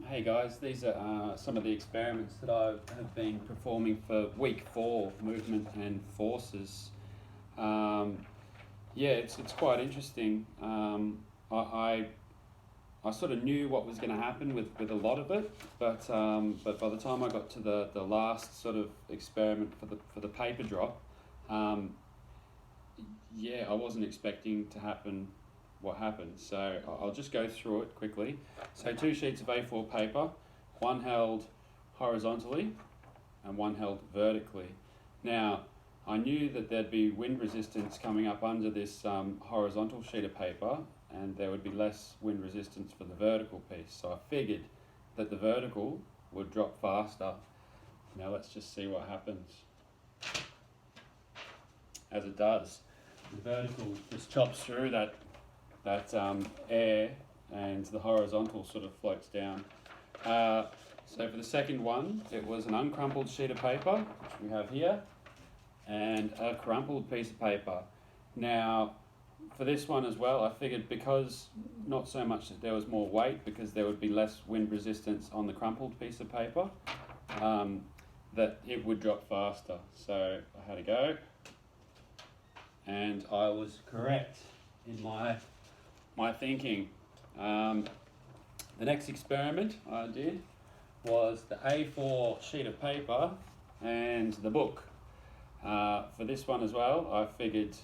Hey guys, these are some of the experiments that I have been performing for week 4, movement and forces. Um, yeah, it's quite interesting. I sort of knew what was going to happen with a lot of it, but by the time I got to the last sort of experiment for the paper drop, um, yeah, I wasn't expecting to happen what happened. So I'll just go through it quickly. So 2 sheets of A4 paper, one held horizontally and one held vertically. Now, I knew that there'd be wind resistance coming up under this horizontal sheet of paper, and there would be less wind resistance for the vertical piece. So I figured that the vertical would drop faster. Now let's just see what happens. As it does, the vertical just chops through that air, and the horizontal sort of floats down. So for the second one, it was an uncrumpled sheet of paper, which we have here, and a crumpled piece of paper. Now, for this one as well, I figured because not so much that there was more weight, because there would be less wind resistance on the crumpled piece of paper, that it would drop faster. So I had a go, and I was correct in my thinking. The next experiment I did was the A4 sheet of paper and the book. For this one as well, I figured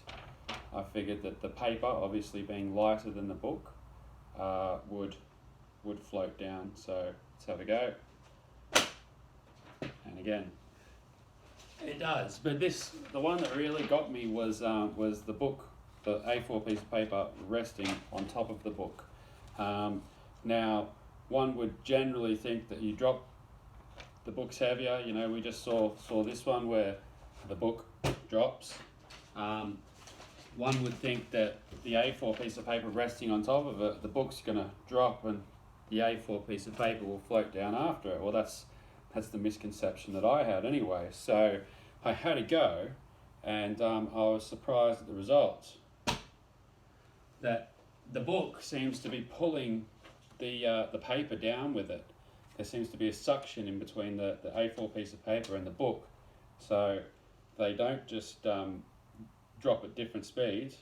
that the paper, obviously being lighter than the book, would float down. So let's have a go. And again, it does. But the one that really got me was the book, the A4 piece of paper resting on top of the book. Now, one would generally think that you drop the book's heavier. You know, we just saw this one where the book drops. One would think that the A4 piece of paper resting on top of it, the book's going to drop and the A4 piece of paper will float down after it. Well, that's the misconception that I had anyway. So I had a go, and I was surprised at the results. That the book seems to be pulling the paper down with it. There seems to be a suction in between the A4 piece of paper and the book. So they don't just drop at different speeds.